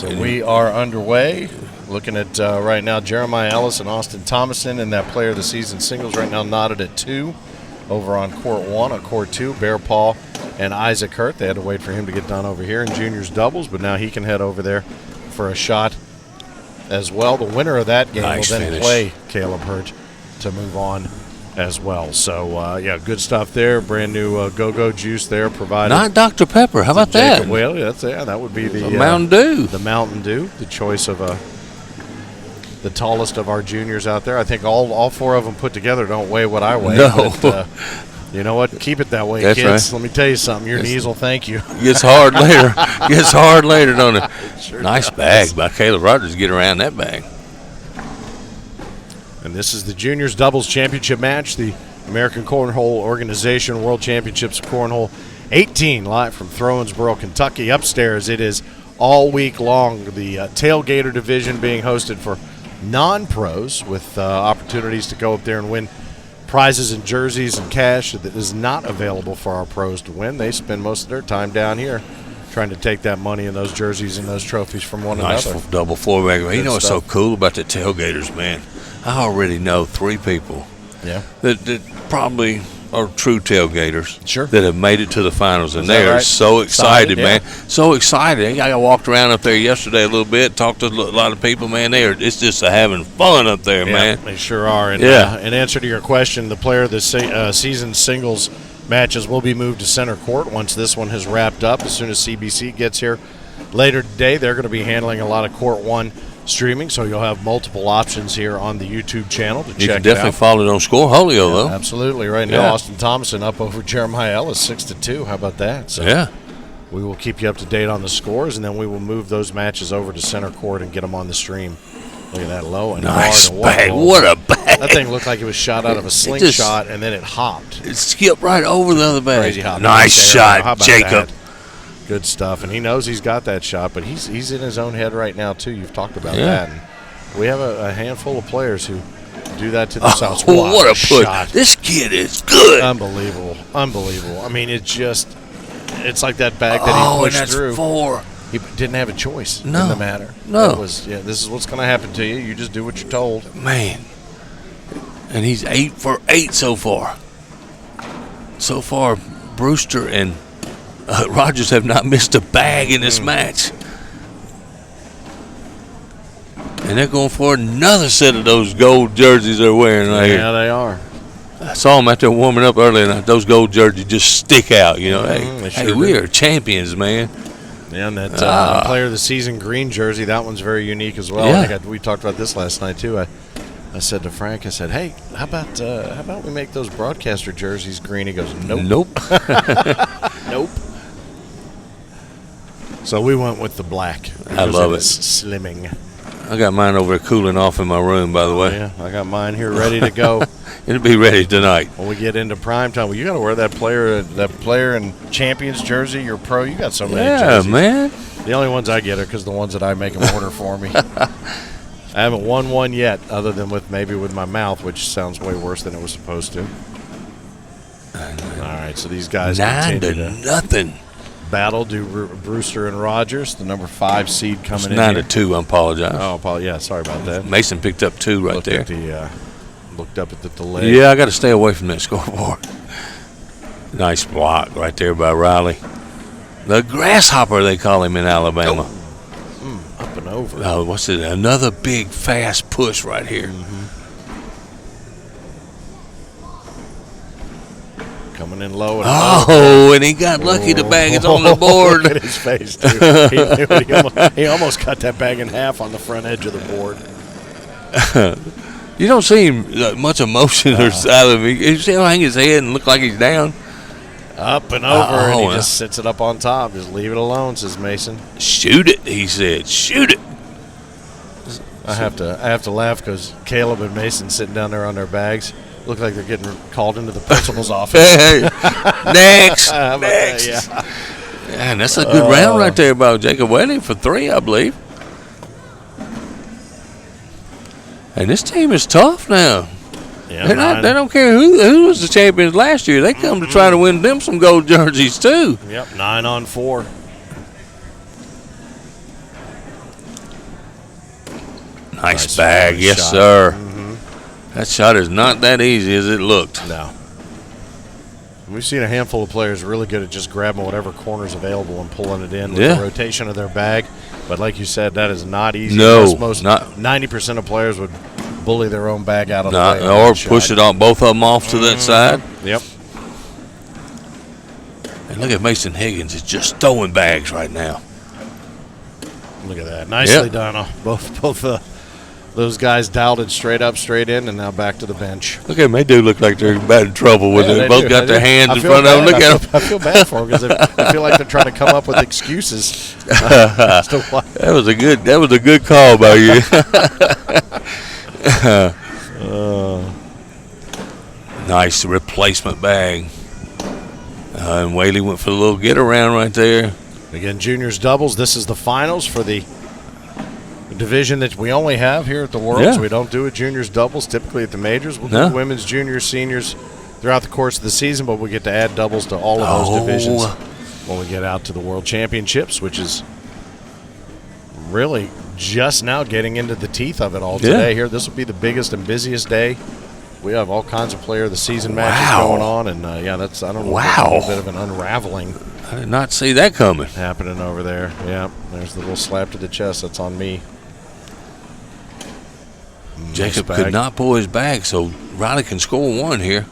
So we are underway. Looking at right now Jeremiah Ellis and Austin Thomason in that player of the season singles right now knotted at 2 over on court 1. On court 2, Bear Paul and Isaac Hurt. They had to wait for him to get done over here in juniors doubles, but now he can head over there for a shot as well. The winner of that game will then play Caleb Hurt to move on as well. So, yeah, good stuff there. Brand new go-go juice there provided. Not Dr. Pepper. How about that? Jacob Whaley. That would be the Mountain Dew. The Mountain Dew, the choice of the tallest of our juniors out there. I think all 4 of them put together don't weigh what I weigh. No. But, you know what? Keep it that way, That's kids. right. Let me tell you something. Your knees will thank you. Gets hard later. Gets hard later, don't it? Sure nice does. bag by Caleb Rogers to get around that bag. And this is the Juniors Doubles Championship match, the American Cornhole Organization World Championships of Cornhole 18, live from Owensboro, Kentucky. Upstairs, it is all week long. The Tailgater division being hosted for non-pros with opportunities to go up there and win prizes and jerseys and cash that is not available for our pros to win. They spend most of their time down here trying to take that money and those jerseys and those trophies from one another. Nice double four-bag. You know what's so cool about the Tailgaters, man? I already know 3 people that probably are true tailgaters that have made it to the finals, and they are so excited, man. So excited. I walked around up there yesterday a little bit, talked to a lot of people, man. It's just having fun up there, man. They sure are. And in answer to your question, the player of the season singles matches will be moved to center court once this one has wrapped up. As soon as CBC gets here later today, they're going to be handling a lot of court 1 streaming, so you'll have multiple options here on the YouTube channel to check it out. You can definitely follow it on Scoreholio, though. Absolutely. Right now, Austin Thomason up over Jeremiah Ellis 6-2. How about that? So we will keep you up to date on the scores, and then we will move those matches over to center court and get them on the stream. Look at that low and nice hard. bag. What a bag. That thing looked like it was shot out of a slingshot, and then it hopped. It skipped right over the other bag. Crazy hop. Nice shot, Jacob. That? Good stuff, and he knows he's got that shot, but he's in his own head right now, too. You've talked about that. And we have a handful of players who do that to themselves. Oh, what a shot. This kid is good. Unbelievable. I mean, it's like that bag that he pushed through. 4. He didn't have a choice in the matter. No. This is what's going to happen to you. You just do what you're told. Man. And he's 8 for 8 so far. So far, Brewster and Rogers have not missed a bag in this match. And they're going for another set of those gold jerseys they're wearing right here. Yeah, they are. I saw them out there warming up earlier, and those gold jerseys just stick out. You know, hey, we are champions, man. Yeah, and that player of the season green jersey, that one's very unique as well. Yeah. I think we talked about this last night too. I said to Frank, I said, "Hey, how about we make those broadcaster jerseys green?" He goes, "Nope, nope." So we went with the black. I love it. Slimming. I got mine over there cooling off in my room, by the way. Yeah, I got mine here ready to go. It'll be ready tonight. When we get into prime time, well, you got to wear that player and champions jersey. You're pro. You got so many jerseys. Yeah, man. The only ones I get are because the ones that I make them order for me. I haven't won one yet, other than with my mouth, which sounds way worse than it was supposed to. All right, so these guys 9-0. Battle do Brewster and Rogers, the number 5 seed coming in. 9-2. I apologize. Oh, yeah, sorry about that. Mason picked up 2 right there. Looked up at the delay. Yeah, I got to stay away from that scoreboard. Nice block right there by Riley. The grasshopper, they call him in Alabama. Up and over. Oh, what's it? Another big, fast push right here. Coming in low. And he got lucky. The bag is on the board. Look at his face, too. He almost cut that bag in half on the front edge of the board. You don't see him much emotion or out of him. You see him hang his head and look like he's down. Up and over, and he just sits it up on top. Just leave it alone, says Mason. Shoot it, he said. Shoot it. I have to laugh because Caleb and Mason sitting down there on their bags look like they're getting called into the principal's office. Next. Next. Yeah. And that's a good round right there by Jacob Whaley for 3, I believe. And this team is tough now. Yeah, they don't care who was the champions last year. They come to try to win them some gold jerseys, too. Yep, 9 on 4. Nice bag. Yes, shot. Sir. That shot is not that easy as it looked. No. We've seen a handful of players really good at just grabbing whatever corner's available and pulling it in with the rotation of their bag. But like you said, that is not easy. No, most not 90% of players would bully their own bag out of the way. Or push it on both of them off to that side. Yep. And look at Mason Higgins. He's just throwing bags right now. Look at that. Nicely done. Both those guys dialed it straight up, straight in, and now back to the bench. Look at them. They do look like they're bad in trouble with it. They both got their hands in front of them. Look at them. I feel bad for them because I feel like they're trying to come up with excuses. That was a good call by you. Nice replacement bag. And Whaley went for the little get around right there. Again, juniors doubles. This is the finals for the division that we only have here at the Worlds. We don't do it juniors doubles typically at the majors. We'll do women's, juniors, seniors throughout the course of the season, but we get to add doubles to all of those divisions when we get out to the World Championships, which is really just now getting into the teeth of it all today. Here, this will be the biggest and busiest day. We have all kinds of player of the season matches going on, and that's a little bit of an unraveling. I did not see that coming. Happening over there. Yeah, there's the little slap to the chest. That's on me. Jacob could not pull his bag, so Riley can score one here,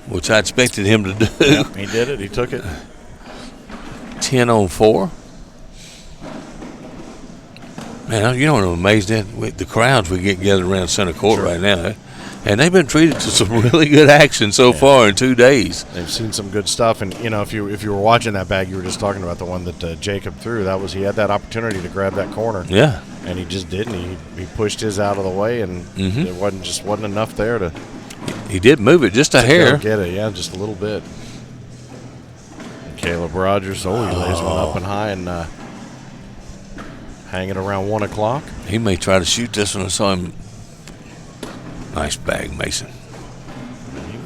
which I expected him to do. Yeah, he did it. He took it. 10-on-4. Man, you know what I'm amazed at? The crowds we get gathered around center court right now. And they've been treated to some really good action so far in 2 days. They've seen some good stuff, and if you were watching that bag, you were just talking about the one that Jacob threw. He had that opportunity to grab that corner. Yeah, and he just didn't. He pushed his out of the way, and there wasn't enough there to. He did move it just a hair. Get it, just a little bit. And Caleb Rogers, he lays one up and high and hanging around 1 o'clock. He may try to shoot this one. I saw him. Nice bag, Mason.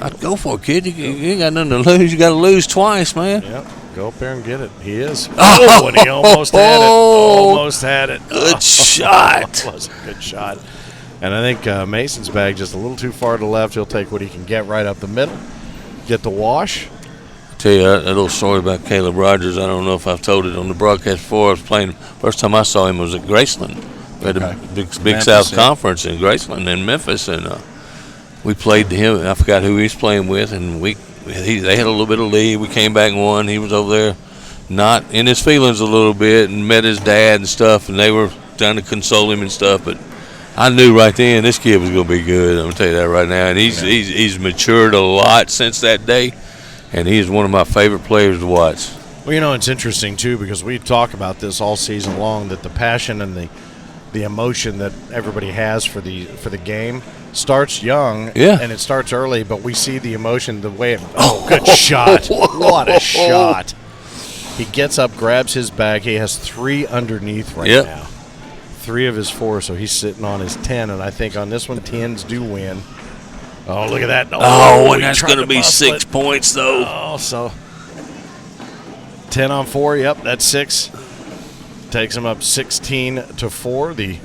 I'd go for it, kid. You ain't got nothing to lose. You got to lose twice, man. Yep. Go up there and get it. He is. And he almost had it. Almost had it. Good shot. That was a good shot. And I think Mason's bag just a little too far to the left. He'll take what he can get right up the middle. Get the wash. I'll tell you a little story about Caleb Rogers. I don't know if I've told it on the broadcast before. I was playing. First time I saw him was at Graceland. We had a big South Conference in Graceland in Memphis, and we played to him. I forgot who he was playing with, and they had a little bit of lead. We came back and won. He was over there not in his feelings a little bit and met his dad and stuff, and they were trying to console him and stuff. But I knew right then this kid was going to be good. I'm going to tell you that right now. And he's matured a lot since that day, and he is one of my favorite players to watch. Well, it's interesting, too, because we talk about this all season long, that the passion and the emotion that everybody has for the game starts young, and it starts early, but we see the emotion, the way it, good shot. What a shot. He gets up, grabs his bag. He has 3 underneath right now. 3 of his 4, so he's sitting on his 10, and I think on this one, 10s do win. Oh, look at that. And that's going to be 6 points, though. Oh, so 10-on-4, yep, that's 6. Takes him up 16-4. The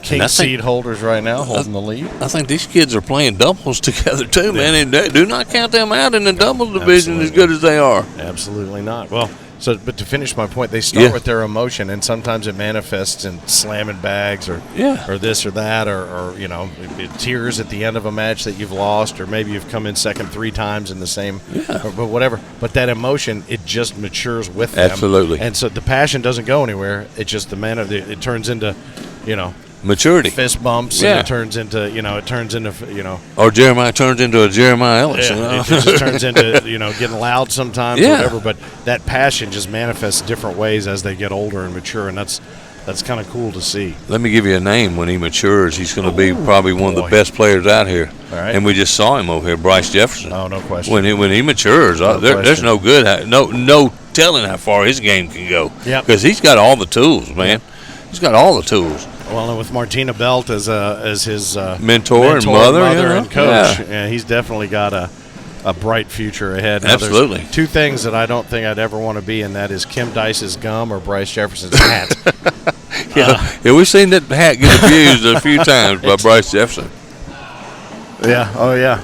king seed holders right now holding the lead. I think these kids are playing doubles together too, man. And do not count them out in the doubles division as good as they are. Absolutely not. Well, but to finish my point, they start with their emotion, and sometimes it manifests in slamming bags or this or that, or tears at the end of a match that you've lost, or maybe you've come in second 3 times in the same, but whatever. But that emotion, it just matures with them. Absolutely. And so the passion doesn't go anywhere. It's just it turns into, maturity, fist bumps, and it turns into, or Jeremiah turns into a Jeremiah Ellis. It just turns into, getting loud sometimes, or whatever. But that passion just manifests different ways as they get older and mature, and that's kind of cool to see. Let me give you a name. When he matures, he's going to be probably one of the best players out here. All right. And we just saw him over here, Bryce Jefferson. Oh, no question. When he matures, there's no telling how far his game can go. Yeah, because he's got all the tools, man. He's got all the tools. Well, and with Martina Belt as his mentor and mother and coach, he's definitely got a a bright future ahead. Absolutely. Now, two things that I don't think I'd ever want to be, and that is Kim Dice's gum or Bryce Jefferson's hat. Yeah, we've seen that hat get abused a few times by Bryce Jefferson. Yeah, oh yeah.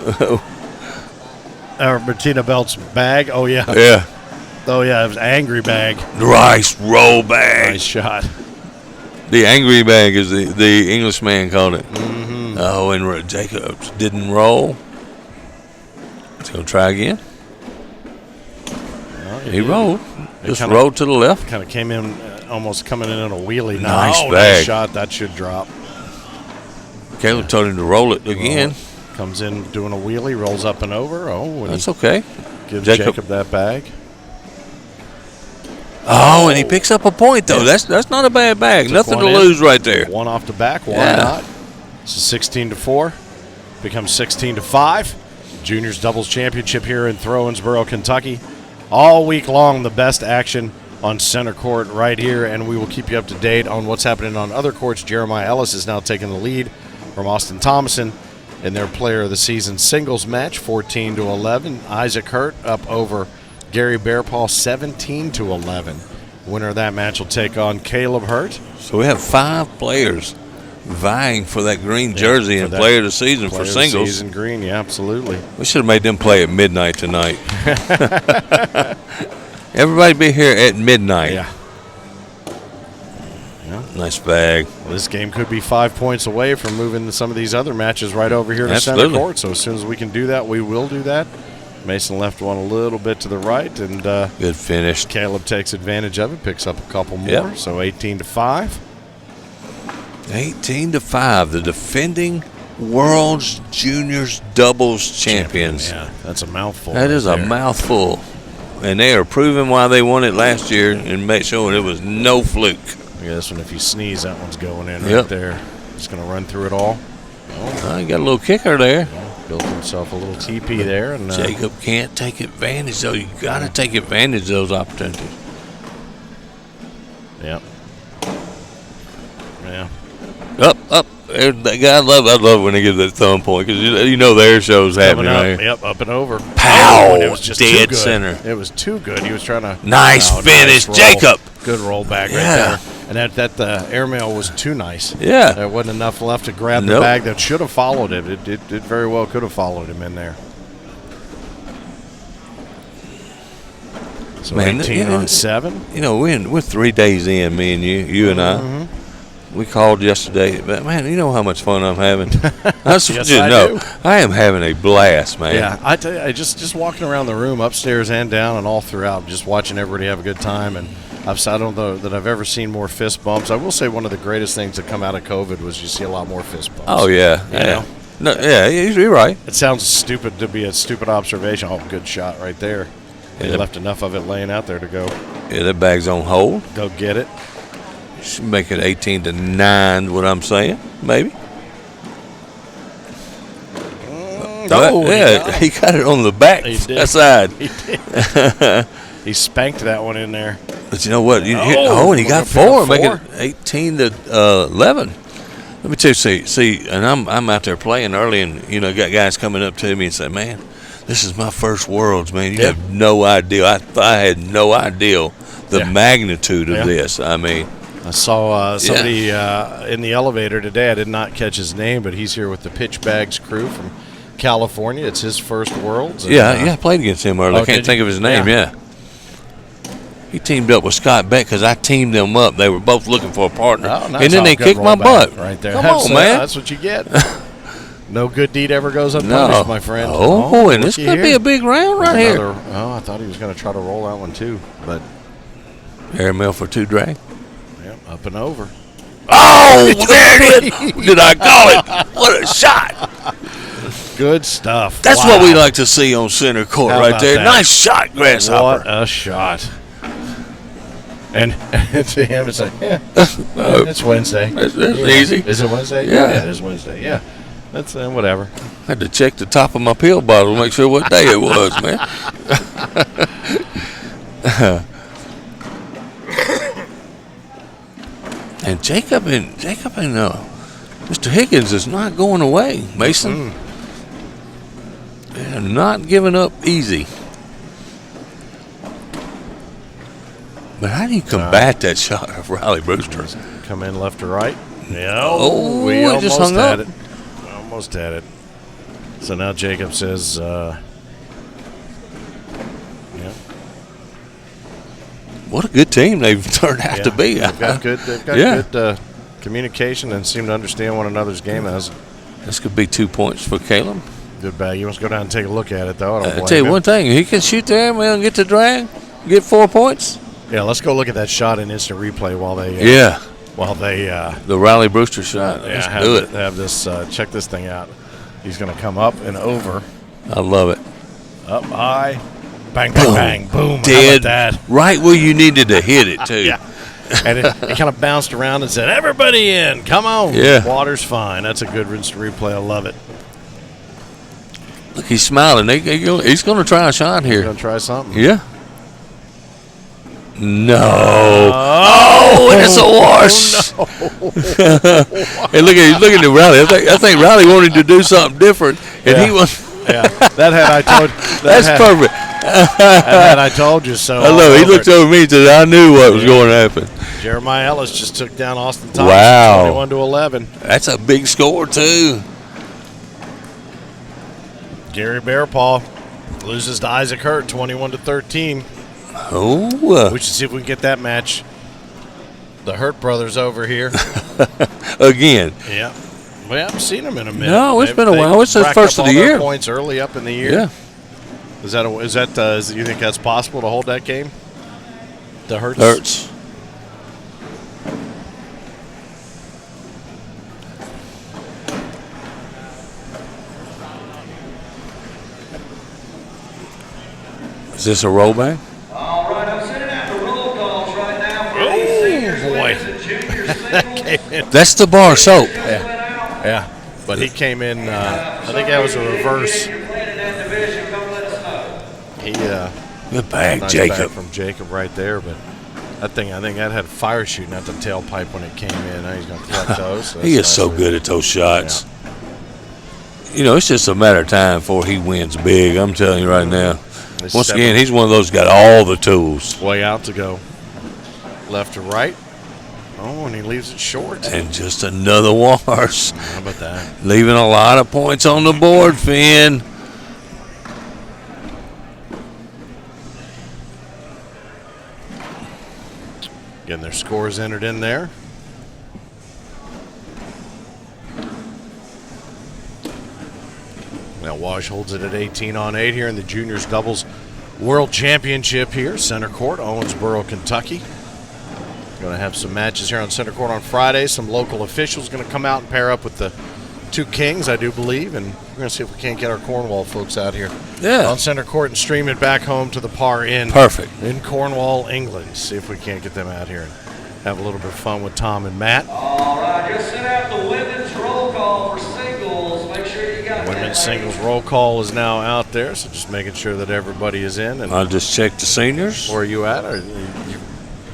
Or Bettina Belt's bag, oh yeah. Yeah. Oh yeah, it was angry bag. Rice roll bag. Nice shot. The angry bag, as the Englishman called it. Mm-hmm. Oh, and Jacobs didn't roll. He's going to try again. Well, he rolled. Just rolled to the left. Kind of came in, almost coming in a wheelie. Nice bag. Nice shot. That should drop. Caleb told him to roll it again. Comes in doing a wheelie, rolls up and over. Oh, that's okay. Gives Jacob that bag. Oh, and he picks up a point, though. Yeah. That's not a bad bag. Nothing to lose right there. One off the back. Why not? It's a 16-4. Becomes 16-5. Juniors doubles championship here in Owensboro, Kentucky. All week long, the best action on center court right here, and we will keep you up to date on what's happening on other courts. Jeremiah Ellis is now taking the lead from Austin Thomason in their Player of the Season singles match, 14-11. Isaac Hurt up over Gary Bearpaw, 17-11. Winner of that match will take on Caleb Hurt. So we have 5 players vying for that green jersey and Player of the Season for singles. Season green, yeah, absolutely. We should have made them play at midnight tonight. Everybody be here at midnight. Yeah. Nice bag. Well, this game could be 5 points away from moving some of these other matches right over here to center court. So as soon as we can do that, we will do that. Mason left one a little bit to the right, and good finish. Caleb takes advantage of it, picks up a couple more. Yep. So 18-5. 18-5. The defending World's Juniors doubles champions. Yeah, that's a mouthful. That is a mouthful. And they are proving why they won it last year and make sure it was no fluke. Yeah, this one, if you sneeze, that one's going in right there. Just going to run through it all. He got a little kicker there. Built himself a little teepee there. And Jacob can't take advantage, though. You got to take advantage of those opportunities. Yep. Yeah. Up. That guy, I love when they give that thumb point, because you know the air show's happening right. Yep, up and over. Pow! And it was just dead too good. center. It was too good. He was trying to. Nice finish, nice Jacob. Good roll back right there. And that airmail was too nice. Yeah. There wasn't enough left to grab the bag that should have followed it. It very well could have followed him in there. So 18-7. You know, we're 3 days in, me and you and I. We called yesterday, but man, you know how much fun I'm having. Yes, I am having a blast, man. Yeah, I tell you, I just walking around the room, upstairs and down, and all throughout, just watching everybody have a good time. And I don't know that I've ever seen more fist bumps. I will say one of the greatest things that come out of COVID was you see a lot more fist bumps. Oh yeah, you know? No, yeah, you're right. It sounds stupid to be a stupid observation. Oh, good shot right there. They left enough of it laying out there to go. Yeah, that bag's on hold. Go get it. Should make it 18-9. What I'm saying, maybe. He got it on the back side. He did. He spanked that one in there. But you know what? And he got 4, making it 18-11. Let me tell you, see, and I'm out there playing early, and got guys coming up to me and say, "Man, this is my first Worlds, man. You have no idea. I had no idea the magnitude of this. I mean." I saw somebody in the elevator today. I did not catch his name, but he's here with the Pitch Bags crew from California. It's his first Worlds. And, I played against him earlier. I can't think of his name. Yeah. He teamed up with Scott Beck because I teamed them up. They were both looking for a partner. Oh, nice. And then they kicked my butt. Right there. Come on, man. That's what you get. No good deed ever goes unpunished, my friend. Oh, and this could be a big round right here. Oh, I thought he was going to try to roll that one too, but airmail for 2 drag. Up and over. Oh, there it is. Did I call it? What a shot. Good stuff. That's what we like to see on center court right there. That? Nice shot, Grasshopper. What a shot. And to him, it's like, it's Wednesday. It's easy. Is it Wednesday? Yeah, it is Wednesday. Yeah. That's whatever. I had to check the top of my pill bottle to make sure what day it was, man. And Jacob and Mr. Higgins is not going away, Mason. They're not giving up easy. But how do you combat that shot of Riley Brewster? Come in left to right. Yeah. Oh, we almost just hung had up. it. Almost had it. So now Jacob says, yeah. What a good team they've turned out to be. They've got good communication and seem to understand one another's game. This could be 2 points for Caleb. Good bag. You must go down and take a look at it, though. I'll tell you one thing. He can shoot there, man, get the drag, get 4 points. Yeah, let's go look at that shot in instant replay while they the Riley Brewster shot. Let's do it. Have this check this thing out. He's going to come up and over. I love it. Up high, bang, bang, bang, boom. Dead. How about that? Right where you needed to hit it too. Yeah. And it kind of bounced around and said, "Everybody in, come on." Yeah. Water's fine. That's a good instant replay. I love it. Look, he's smiling. He's going to try a shot here. He's going to try something. Yeah. No. Oh, and it's a wash. No. Hey, look at Riley. I think Riley wanted to do something different, and he was. Yeah, that had I told. That's perfect. That had I told you so. I love it. He looked over me and said, "I knew what was going to happen." Jeremiah Ellis just took down Austin Thomas. Wow. 21-11. That's a big score too. Gary Bearpaw loses to Isaac Hurt, 21-13. Oh. We should see if we can get that match. The Hurt brothers over here. Again. Yeah. We haven't seen them in a minute. No, it's been a while. It's the first of the year. Points early up in the year. Yeah. Is that you think that's possible to hold that game? The Hurts. Hurts. Is this a rollback? All right, I'm sending out the roll calls right now for Oh, these seniors, boy. women's and junior singles. That's the bar soap. Yeah. But he came in, I think that was a reverse. If you're playing in that division, come let us know. He, Good bag, nice Jacob. bag from Jacob right there, but that thing, I think that had fire shooting out the tailpipe when it came in. Now he's going to collect those. So He is so good at those shots. Yeah. You know, it's just a matter of time before he wins big. I'm telling you right now. Once again, he's one of those got all the tools. Way out to go. Left to right. Oh, and he leaves it short. And just another wash. How about that? Leaving a lot of points on the board, Finn. Getting their scores entered in there. Now Wash holds it at 18-8 here in the Juniors Doubles World Championship here, center court, Owensboro, Kentucky. Going to have some matches here on center court on Friday. Some local officials going to come out and pair up with the two Kings, I do believe, and we're going to see if we can't get our Cornwall folks out here on center court and stream it back home to the Par Inn. Perfect. In Cornwall, England. See if we can't get them out here and have a little bit of fun with Tom and Matt. All right, just send out the women's roll call for singles. Make sure you got Women's that. singles roll call is now out there, so just making sure that everybody is in. And I'll just check the seniors. where are you at? Or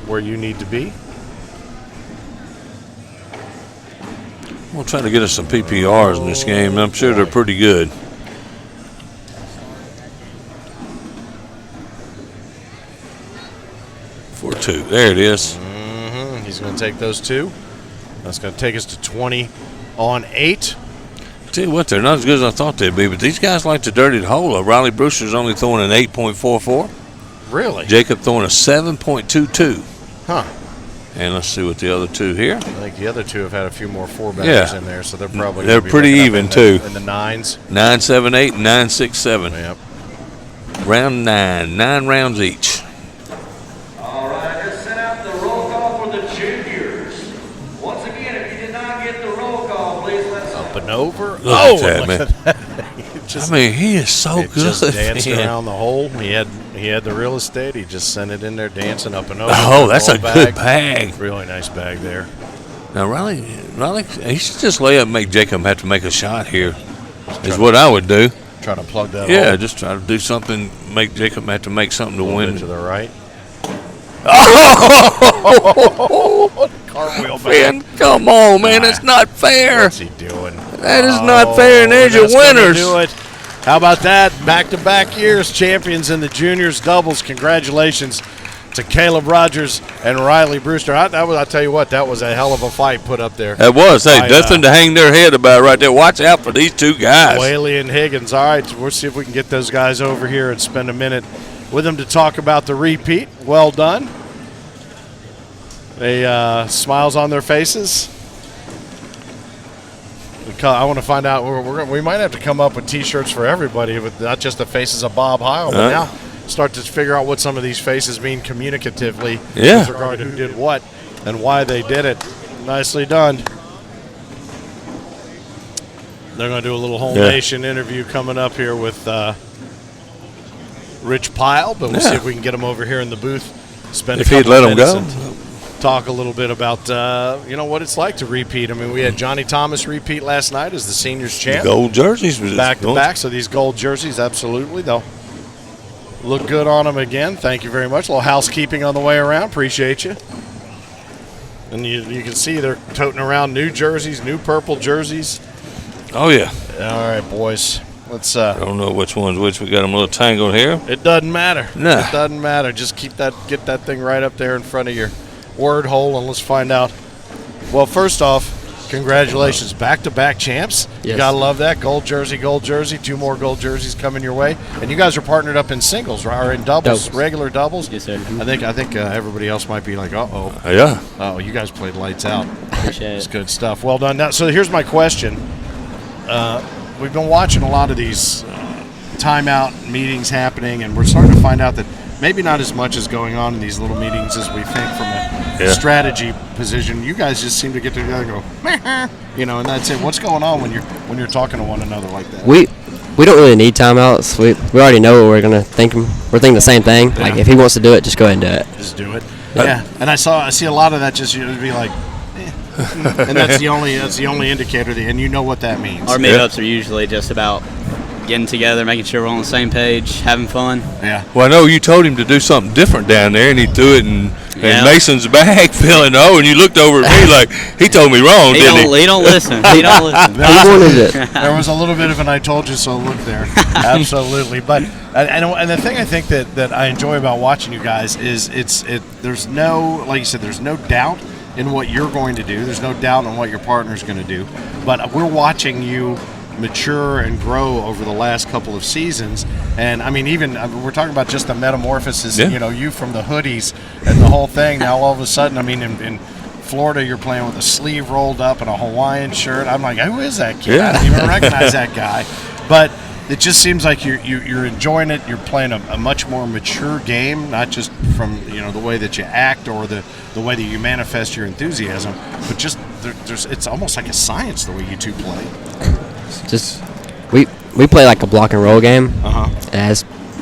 where you need to be? We'll try to get us some PPRs in this game. I'm sure they're pretty good. For two. There it is. He's going to take those two. That's going to take us to 20-8. Tell you what, they're not as good as I thought they'd be, but these guys like to dirty the hole. Riley Brewster's only throwing an 8.44. Really? Jacob throwing a 7.22. Huh. And let's see what the other two here. I think the other two have had a few more four-baggers in there, so they're probably They're gonna be pretty looking up even, in too. In the nines. 9.78 and 9.67. Yep. Round 9. 9 rounds each. All right, just send out the roll call for the juniors. Once again, if you did not get the roll call, please let us know. Up and over. Look at that, man. At that. I mean, he is so good. Just danced man. around the hole. He had the real estate. He just sent it in there, dancing up and over. Oh, that's a good bag. Really nice bag there. Now, Riley, he should just lay up and make Jacob have to make a shot here, is what I would do. Trying to plug that Yeah, hole. just try to do something, make Jacob have to make something to A little win. bit to the right. Cartwheel back. Man, come on, man. That's not fair. What's he doing? That is not fair, and there's your that's gonna winners. Do it. How about that? Back-to-back years champions in the juniors doubles. Congratulations to Caleb Rogers and Riley Brewster. I'll tell you what, that was a hell of a fight put up there. That was. Hey, nothing to hang their head about right there. Watch out for these two guys. Whaley and Higgins. All right, we'll see if we can get those guys over here and spend a minute with them to talk about the repeat. Well done. They smiles on their faces. I want to find out. We might have to come up with T-shirts for everybody, with not just the faces of Bob Heil, but now start to figure out what some of these faces mean communicatively with regard to who did what and why they did it. Nicely done. They're going to do a little Home Nation interview coming up here with Rich Pyle, but we'll see if we can get him over here in the booth. Spend if he'd let him go. Talk a little bit about what it's like to repeat. I mean, we had Johnny Thomas repeat last night as the seniors champ. The gold jerseys back to back. So these gold jerseys, absolutely, they'll look good on them again. Thank you very much. A little housekeeping on the way around. Appreciate you. And you can see they're toting around new jerseys, new purple jerseys. Oh yeah. All right, boys. Let's. I don't know which one's which. We got them a little tangled here. It doesn't matter. No. It doesn't matter. Just get that thing right up there in front of your word hole, and let's find out. Well, first off, congratulations, back-to-back champs. Yes. You gotta love that. Gold jersey, 2 more gold jerseys coming your way, and you guys are partnered up in singles, right? Or in doubles. Regular doubles. Yes, sir. I think everybody else might be like, yeah. Oh, you guys played lights out. Appreciate it. It's good stuff. Well done. Now, so here's my question. We've been watching a lot of these timeout meetings happening, and we're starting to find out that maybe not as much is going on in these little meetings as we think from a strategy position. You guys just seem to get together and go, meh, and that's it. What's going on when you're talking to one another like that? We don't really need timeouts. We already know what we're gonna think. We're thinking the same thing. Yeah. Like if he wants to do it, just go ahead and do it. Just do it. Yeah, and I see a lot of that. Just you'd be like, and that's the only indicator, and you know what that means. Our meetups are usually just about getting together, making sure we're on the same page, having fun. Yeah. Well, I know you told him to do something different down there, and he threw it in Mason's bag, feeling and you looked over at me like he told me wrong, didn't he? He don't listen. He don't listen. There was a little bit of an "I told you so" look there. Absolutely, but and the thing I think that I enjoy about watching you guys is there's no, like you said, there's no doubt in what you're going to do. There's no doubt in what your partner's going to do, but we're watching you mature and grow over the last couple of seasons. And I mean, even we're talking about just the metamorphosis, you from the hoodies and the whole thing. Now all of a sudden, I mean, in Florida, you're playing with a sleeve rolled up and a Hawaiian shirt. I'm like, who is that kid? I don't even recognize that guy. But it just seems like you're enjoying it. You're playing a much more mature game, not just from the way that you act or the way that you manifest your enthusiasm, but just it's almost like a science the way you two play. Just we play like a block and roll game. Uh-huh.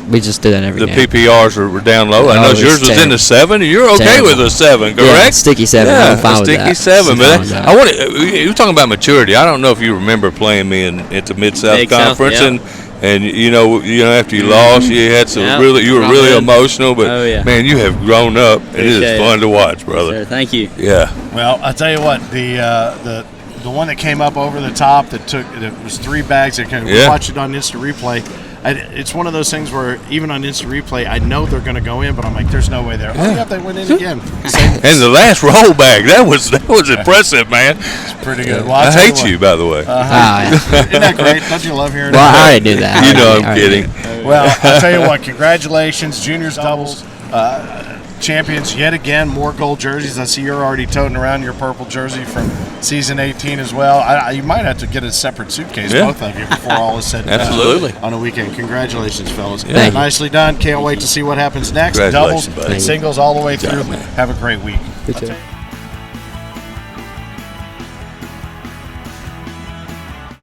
We just do that every game. The PPRs were down low. I know yours was in the 7. You're okay with a 7, correct? Yeah, sticky 7. Yeah, I'm fine with sticky that. 7. But I want you were talking about maturity. I don't know if you remember playing me at the Mid-South Conference, and after you lost, you had some you were really emotional. But man, you have grown up, and it is fun to watch, brother. Sure, thank you. Yeah. Well, I'll tell you what, the one that came up over the top that was 3 bags. We watched it on Insta Replay. It's one of those things where even on Insta Replay, I know they're going to go in, but I'm like, there's no way there. Oh, yeah, they went in again. And the last roll bag, that was impressive, man. It's pretty good. Well, I hate you, by the way. Isn't that great? Don't you love hearing that? Well, I already knew that. I'm kidding. Well, I'll tell you what, congratulations, juniors doubles. Champions yet again, more gold jerseys. I see you're already toting around your purple jersey from season 18 as well. You might have to get a separate suitcase, both of you, before all is said and done. Absolutely. On a weekend. Congratulations, fellas. Thank you. Nicely done. Can't wait to see what happens next. Doubles and singles all the way through. Have a great week. You too.